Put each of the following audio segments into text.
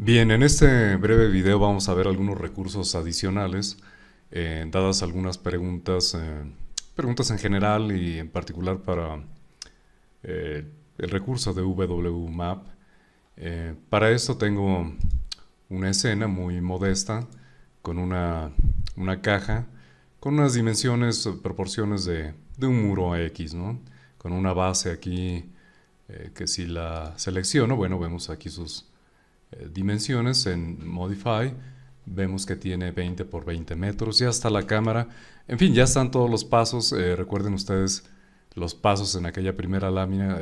Bien, en este breve video vamos a ver algunos recursos adicionales, dadas algunas preguntas en general y en particular para el recurso de WMAP. Para esto tengo una escena muy modesta con una caja con unas dimensiones, proporciones de un muro X, ¿no? Con una base aquí que si la selecciono, bueno, vemos aquí sus dimensiones en Modify. Vemos que tiene 20 por 20 metros. Ya está la cámara. En fin, ya están todos los pasos. Recuerden ustedes los pasos en aquella primera lámina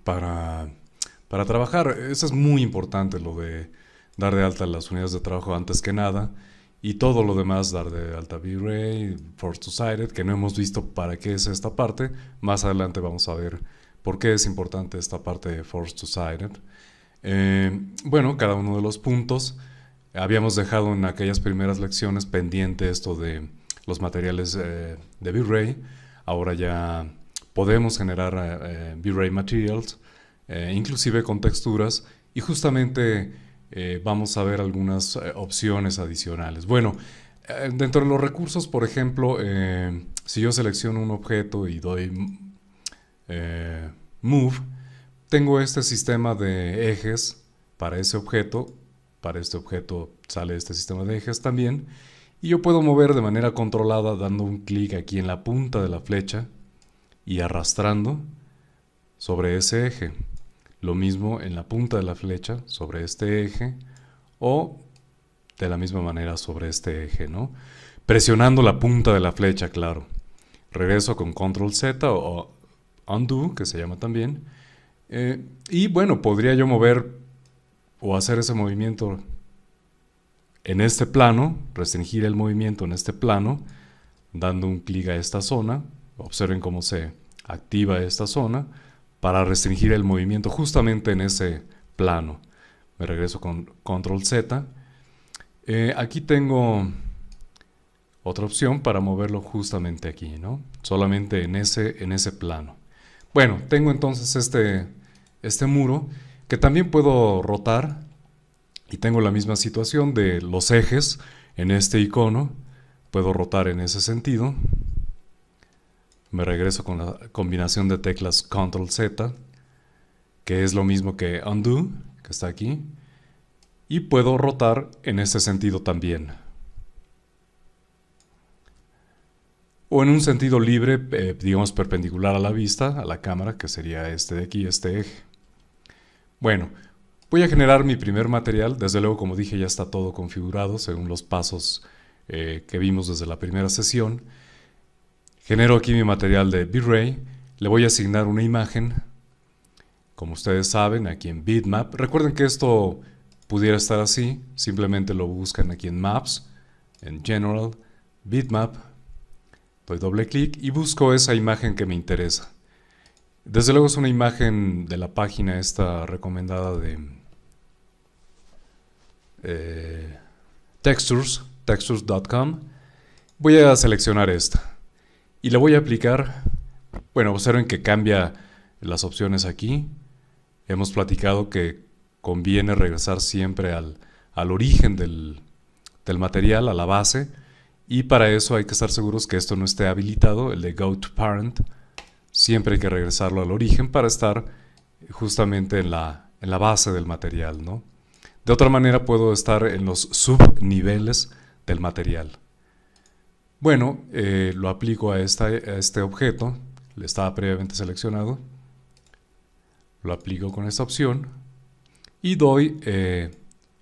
para, para trabajar. Eso es muy importante, lo de dar de alta las unidades de trabajo antes que nada. Y todo lo demás, dar de alta V-Ray, Force to Sighted, que no hemos visto para qué es esta parte. Más adelante vamos a ver por qué es importante esta parte de Force to Sighted. Bueno, cada uno de los puntos. Habíamos dejado en aquellas primeras lecciones pendiente esto de los materiales de V-Ray. Ahora ya podemos generar V-Ray Materials, inclusive con texturas, y justamente vamos a ver algunas opciones adicionales. Bueno, dentro de los recursos, por ejemplo, si yo selecciono un objeto y doy Move, tengo este sistema de ejes para ese objeto. Para este objeto sale este sistema de ejes también. Y yo puedo mover de manera controlada dando un clic aquí en la punta de la flecha y arrastrando sobre ese eje. Lo mismo en la punta de la flecha sobre este eje o de la misma manera sobre este eje, ¿no? Presionando la punta de la flecha, claro. Regreso con Control Z o Undo, que se llama también. Y bueno, podría yo mover o hacer ese movimiento en este plano, restringir el movimiento en este plano, dando un clic a esta zona. Observen cómo se activa esta zona para restringir el movimiento justamente en ese plano. Me regreso con Control Z. Aquí tengo otra opción para moverlo justamente aquí, ¿no? Solamente en ese plano. Bueno, tengo entonces este muro que también puedo rotar y tengo la misma situación de los ejes en este icono. Puedo rotar en ese sentido. Me regreso con la combinación de teclas Control Z, que es lo mismo que Undo, que está aquí. Y puedo rotar en ese sentido también. O en un sentido libre, digamos perpendicular a la vista, a la cámara, que sería este de aquí, este eje. Bueno, voy a generar mi primer material. Desde luego, como dije, ya está todo configurado según los pasos que vimos desde la primera sesión. Genero aquí mi material de V-Ray. Le voy a asignar una imagen. Como ustedes saben, aquí en Bitmap. Recuerden que esto pudiera estar así. Simplemente lo buscan aquí en Maps, en General, Bitmap. Doy doble clic y busco esa imagen que me interesa. Desde luego es una imagen de la página esta recomendada de textures.com. Voy a seleccionar esta y le voy a aplicar. Bueno, observen que cambia las opciones aquí. Hemos platicado que conviene regresar siempre al origen del material, a la base, y para eso hay que estar seguros que esto no esté habilitado, el de Go to Parent. Siempre hay que regresarlo al origen para estar justamente en la base del material, ¿no? De otra manera puedo estar en los subniveles del material. Bueno, lo aplico a este objeto, le estaba previamente seleccionado. Lo aplico con esta opción y doy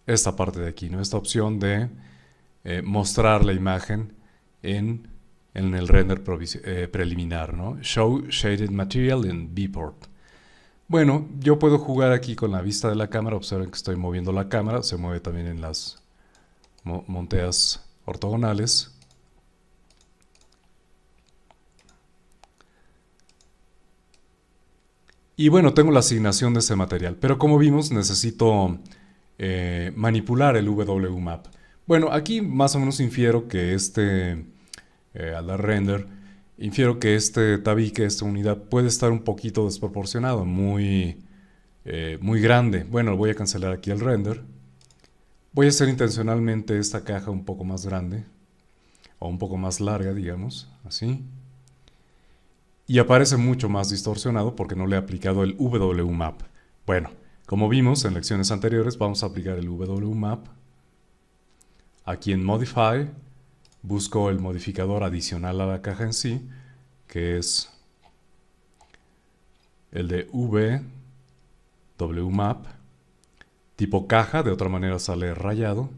esta parte de aquí, ¿no? Esta opción de mostrar la imagen en el render preliminar, ¿no? Show Shaded Material in Viewport. Bueno, yo puedo jugar aquí con la vista de la cámara. Observen que estoy moviendo la cámara. Se mueve también en las monteas ortogonales. Y bueno, tengo la asignación de ese material. Pero como vimos, necesito manipular el WMAP. Bueno, aquí más o menos infiero que al dar render, infiero que este tabique, esta unidad, puede estar un poquito desproporcionado, muy muy grande. Bueno, voy a cancelar aquí el render. Voy a hacer intencionalmente esta caja un poco más grande, o un poco más larga, digamos, así. Y aparece mucho más distorsionado porque no le he aplicado el WMAP. Bueno, como vimos en lecciones anteriores, vamos a aplicar el WMAP. Aquí en Modify, busco el modificador adicional a la caja en sí, que es el de WMAP, tipo caja, de otra manera sale rayado.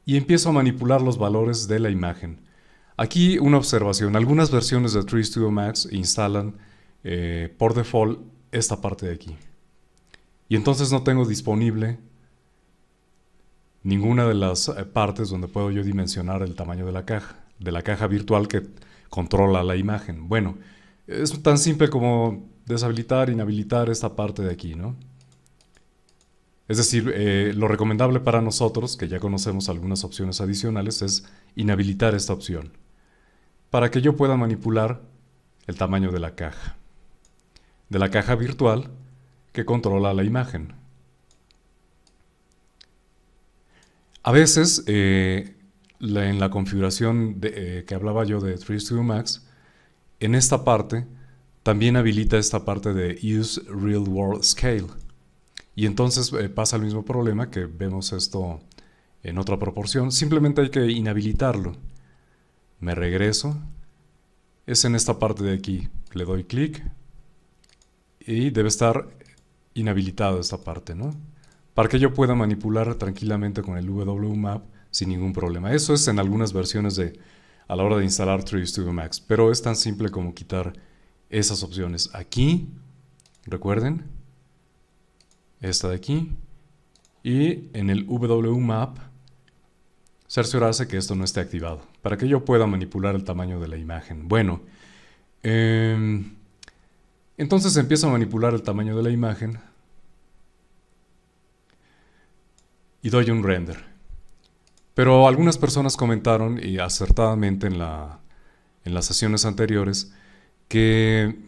Y empiezo a manipular los valores de la imagen. Aquí una observación, algunas versiones de 3 Studio Max instalan por default esta parte de aquí. Y entonces no tengo disponible ninguna de las partes donde puedo yo dimensionar el tamaño de la caja virtual que controla la imagen. Bueno, es tan simple como deshabilitar, inhabilitar esta parte de aquí, ¿no? Es decir, lo recomendable para nosotros, que ya conocemos algunas opciones adicionales, es inhabilitar esta opción, para que yo pueda manipular el tamaño de la caja virtual que controla la imagen. A veces, en la configuración que hablaba yo de 3 Studio Max, en esta parte también habilita esta parte de Use Real World Scale. Y entonces pasa el mismo problema, que vemos esto en otra proporción. Simplemente hay que inhabilitarlo. Me regreso. Es en esta parte de aquí. Le doy clic. Y debe estar inhabilitado esta parte, ¿no? Para que yo pueda manipular tranquilamente con el WMAP sin ningún problema. Eso es en algunas versiones a la hora de instalar 3 Studio Max. Pero es tan simple como quitar esas opciones. Aquí, recuerden, esta de aquí, y en el WMAP cerciorarse que esto no esté activado, para que yo pueda manipular el tamaño de la imagen. Bueno, entonces empiezo a manipular el tamaño de la imagen y doy un render. Pero algunas personas comentaron, y acertadamente en las sesiones anteriores, que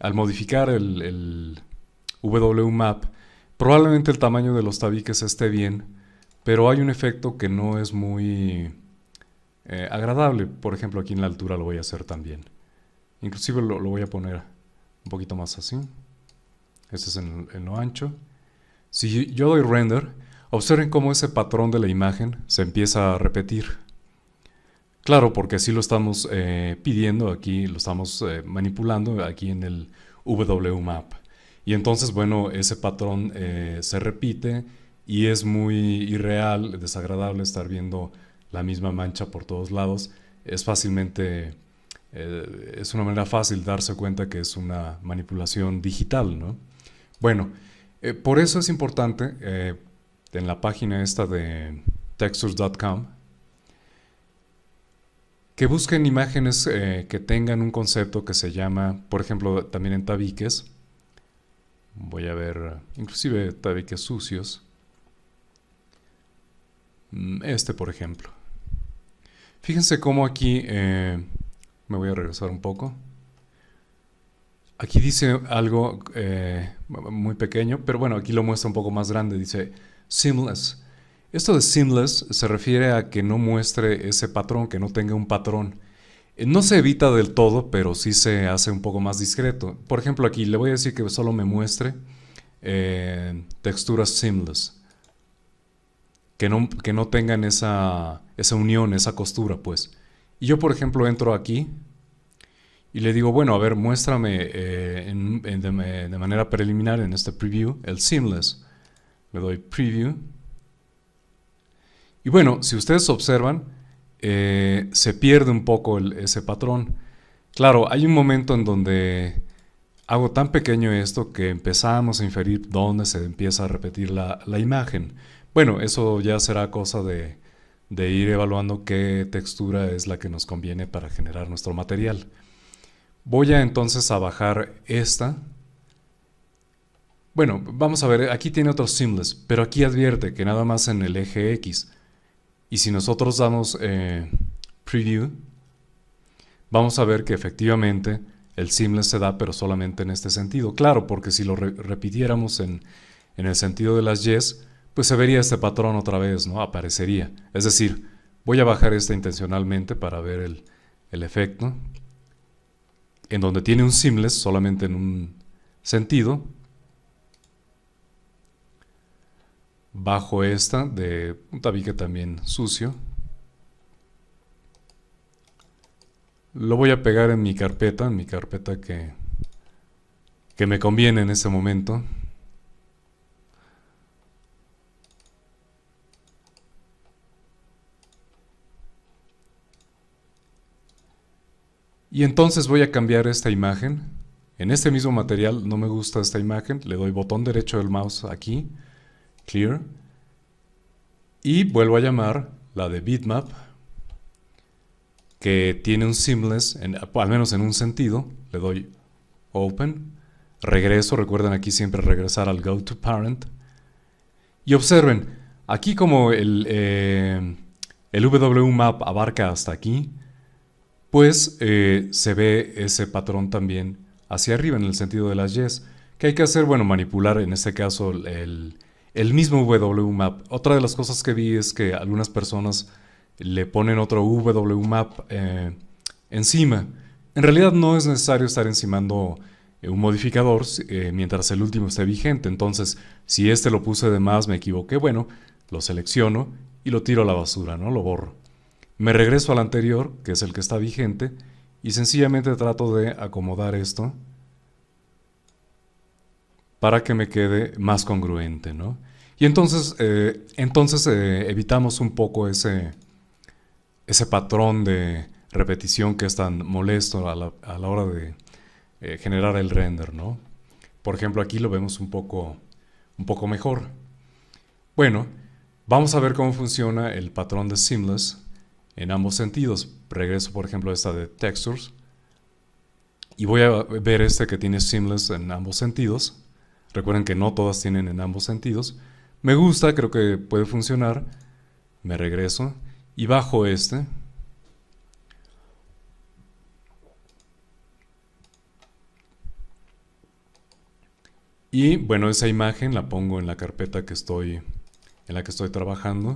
al modificar el WMAP, probablemente el tamaño de los tabiques esté bien, pero hay un efecto que no es muy agradable. Por ejemplo, aquí en la altura lo voy a hacer también. Inclusive lo voy a poner un poquito más así. Este es en lo ancho. Si yo doy render, observen cómo ese patrón de la imagen se empieza a repetir. Claro, porque así lo estamos pidiendo aquí, lo estamos manipulando aquí en el WMAP. Y entonces, bueno, ese patrón se repite y es muy irreal, desagradable estar viendo la misma mancha por todos lados. Es una manera fácil darse cuenta que es una manipulación digital, ¿no? Bueno, por eso es importante en la página esta de textures.com que busquen imágenes que tengan un concepto que se llama, por ejemplo, también en tabiques. Voy a ver, inclusive tabiques sucios. Este, por ejemplo. Fíjense cómo aquí, me voy a regresar un poco. Aquí dice algo muy pequeño, pero bueno, aquí lo muestra un poco más grande. Dice seamless. Esto de seamless se refiere a que no muestre ese patrón, que no tenga un patrón. No se evita del todo, pero sí se hace un poco más discreto. Por ejemplo, aquí le voy a decir que solo me muestre texturas seamless. Que no tengan esa unión, esa costura, pues. Y yo, por ejemplo, entro aquí y le digo, bueno, a ver, muéstrame de manera preliminar en este preview el seamless. Le doy preview. Y bueno, si ustedes observan, se pierde un poco ese patrón. Claro, hay un momento en donde hago tan pequeño esto que empezamos a inferir dónde se empieza a repetir la imagen. Bueno, eso ya será cosa de ir evaluando qué textura es la que nos conviene para generar nuestro material. Voy entonces a bajar esta. Bueno, vamos a ver, aquí tiene otro seamless, pero aquí advierte que nada más en el eje X. Y si nosotros damos preview, vamos a ver que efectivamente el seamless se da, pero solamente en este sentido. Claro, porque si lo repitiéramos en el sentido de las yes, pues se vería este patrón otra vez, ¿no? Aparecería. Es decir, voy a bajar esta intencionalmente para ver el efecto. En donde tiene un seamless solamente en un sentido. Bajo esta de un tabique también sucio. Lo voy a pegar en mi carpeta que me conviene en este momento. Y entonces voy a cambiar esta imagen. En este mismo material no me gusta esta imagen. Le doy botón derecho del mouse aquí. Clear. Y vuelvo a llamar la de bitmap, que tiene un seamless, al menos en un sentido. Le doy open. Regreso. Recuerden aquí siempre regresar al go to parent. Y observen, aquí como el WMap abarca hasta aquí, pues se ve ese patrón también hacia arriba en el sentido de las yes. ¿Qué hay que hacer? Bueno, manipular en este caso el mismo WMap. Otra de las cosas que vi es que algunas personas le ponen otro WMap encima. En realidad no es necesario estar encimando un modificador mientras el último esté vigente. Entonces, si este lo puse de más, me equivoqué, bueno, lo selecciono y lo tiro a la basura, ¿no? Lo borro. Me regreso al anterior, que es el que está vigente, y sencillamente trato de acomodar esto para que me quede más congruente, ¿no? Y entonces, evitamos un poco ese patrón de repetición que es tan molesto a la hora de generar el render, ¿no? Por ejemplo, aquí lo vemos un poco mejor. Bueno, vamos a ver cómo funciona el patrón de seamless en ambos sentidos. Regreso, por ejemplo, a esta de textures y voy a ver este que tiene seamless en ambos sentidos. Recuerden que no todas tienen en ambos sentidos. Me gusta, creo que puede funcionar. Me regreso y bajo este. Y bueno, esa imagen la pongo en la carpeta en la que estoy trabajando.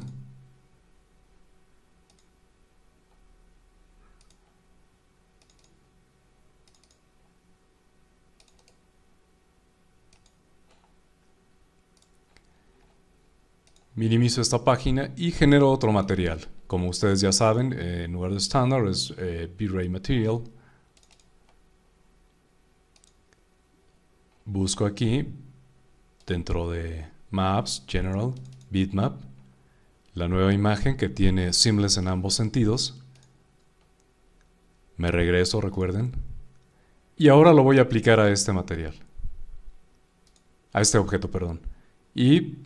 Minimizo esta página y genero otro material. Como ustedes ya saben, en lugar de standard es V-Ray Material. Busco aquí, dentro de Maps, General, Bitmap, la nueva imagen que tiene seamless en ambos sentidos. Me regreso, recuerden. Y ahora lo voy a aplicar a este material. A este objeto, perdón. Y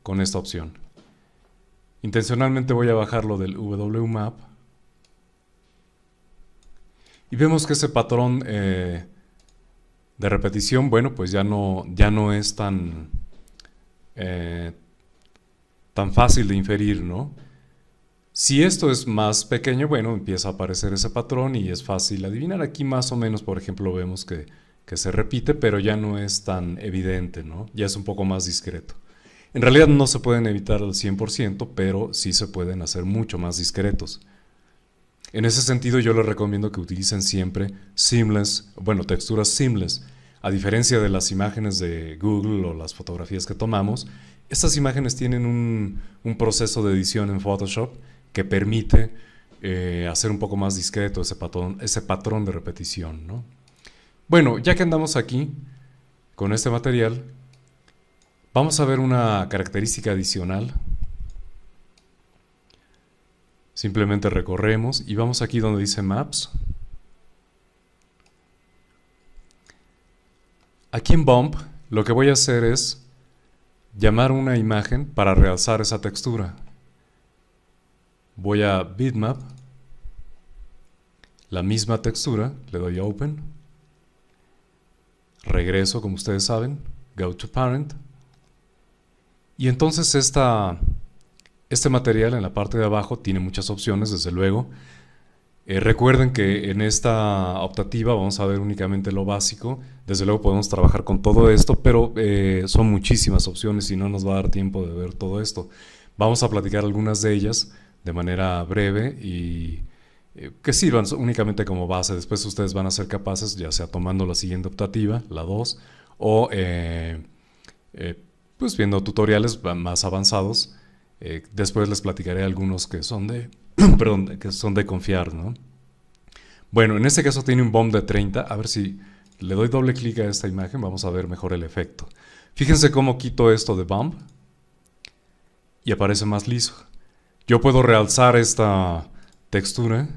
con esta opción. Intencionalmente voy a bajarlo del WMap. Y vemos que ese patrón de repetición, bueno, pues ya no es tan fácil de inferir, ¿no? Si esto es más pequeño, bueno, empieza a aparecer ese patrón y es fácil adivinar. Aquí más o menos, por ejemplo, vemos que se repite, pero ya no es tan evidente, ¿no? Ya es un poco más discreto. En realidad no se pueden evitar al 100%, pero sí se pueden hacer mucho más discretos. En ese sentido yo les recomiendo que utilicen siempre seamless, bueno, texturas seamless. A diferencia de las imágenes de Google o las fotografías que tomamos, estas imágenes tienen un proceso de edición en Photoshop que permite hacer un poco más discreto ese patrón de repetición, ¿no? Bueno, ya que andamos aquí con este material, vamos a ver una característica adicional. Simplemente recorremos y vamos aquí donde dice Maps. Aquí en Bump lo que voy a hacer es llamar una imagen para realzar esa textura. Voy a Bitmap, la misma textura, le doy Open, regreso como ustedes saben, Go to Parent, y entonces este material en la parte de abajo tiene muchas opciones, desde luego. Recuerden que en esta optativa vamos a ver únicamente lo básico. Desde luego podemos trabajar con todo esto, pero son muchísimas opciones y no nos va a dar tiempo de ver todo esto. Vamos a platicar algunas de ellas de manera breve y que sirvan únicamente como base. Después ustedes van a ser capaces, ya sea tomando la siguiente optativa, la 2, o pues viendo tutoriales más avanzados. Después les platicaré algunos que son de, perdón, que son de confiar, ¿no? Bueno, en este caso tiene un bump de 30. A ver si le doy doble clic a esta imagen, vamos a ver mejor el efecto. Fíjense cómo quito esto de bump y aparece más liso. Yo puedo realzar esta textura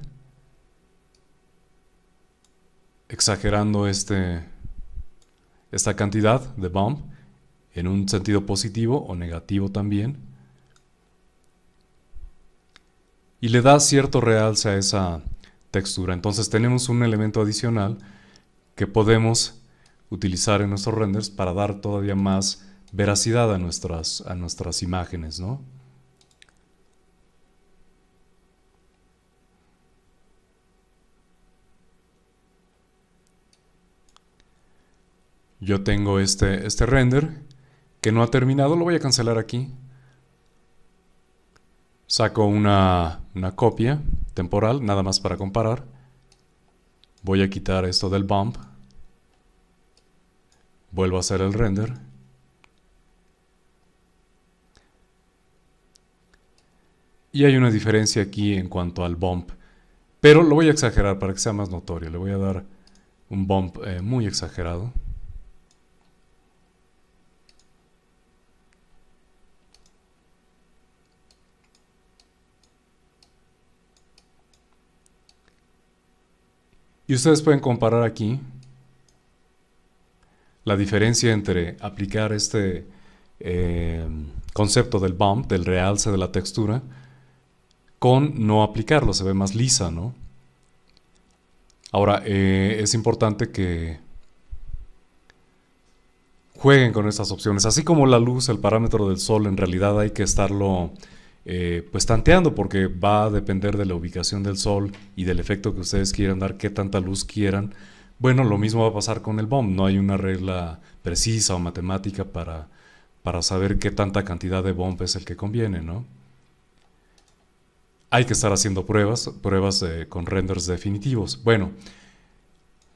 exagerando esta cantidad de bump en un sentido positivo o negativo también. Y le da cierto realce a esa textura. Entonces tenemos un elemento adicional que podemos utilizar en nuestros renders para dar todavía más veracidad a nuestras imágenes, ¿no? Yo tengo este render que no ha terminado, lo voy a cancelar aquí. Saco una copia temporal, nada más para comparar. Voy a quitar esto del bump. Vuelvo a hacer el render. Y hay una diferencia aquí en cuanto al bump. Pero lo voy a exagerar para que sea más notorio. Le voy a dar un bump muy exagerado. Y ustedes pueden comparar aquí la diferencia entre aplicar este concepto del bump, del realce de la textura, con no aplicarlo. Se ve más lisa, ¿no? Ahora, es importante que jueguen con estas opciones. Así como la luz, el parámetro del sol, en realidad hay que estarlo pues tanteando, porque va a depender de la ubicación del sol y del efecto que ustedes quieran dar, qué tanta luz quieran. Bueno, lo mismo va a pasar con el bump. No hay una regla precisa o matemática para saber qué tanta cantidad de bump es el que conviene, ¿no? Hay que estar haciendo pruebas con renders definitivos. Bueno,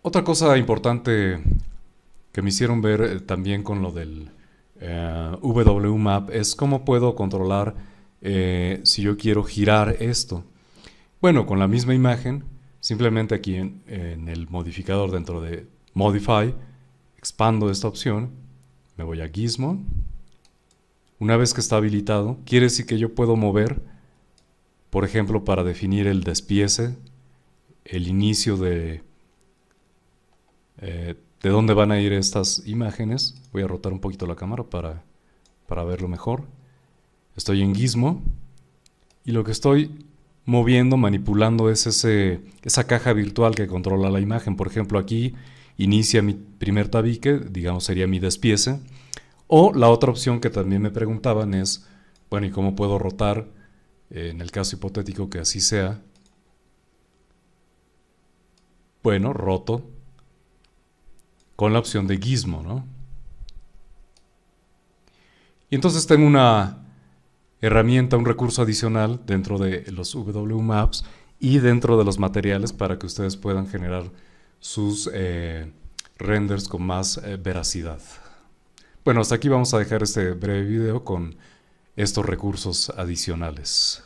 otra cosa importante que me hicieron ver también con lo del WMAP es cómo puedo controlar si yo quiero girar esto. Bueno, con la misma imagen, simplemente aquí en el modificador dentro de Modify, expando esta opción, me voy a Gizmo. Una vez que está habilitado, quiere decir que yo puedo mover, por ejemplo, para definir el despiece, el inicio de dónde van a ir estas imágenes. Voy a rotar un poquito la cámara para verlo mejor. Estoy en Gizmo y lo que estoy moviendo, manipulando es esa caja virtual que controla la imagen. Por ejemplo, aquí inicia mi primer tabique, digamos sería mi despiece. O la otra opción que también me preguntaban es, bueno, ¿y cómo puedo rotar en el caso hipotético que así sea? Bueno, roto con la opción de Gizmo, ¿no? Y entonces tengo una herramienta, un recurso adicional dentro de los WMAPs y dentro de los materiales para que ustedes puedan generar sus renders con más veracidad. Bueno, hasta aquí vamos a dejar este breve video con estos recursos adicionales.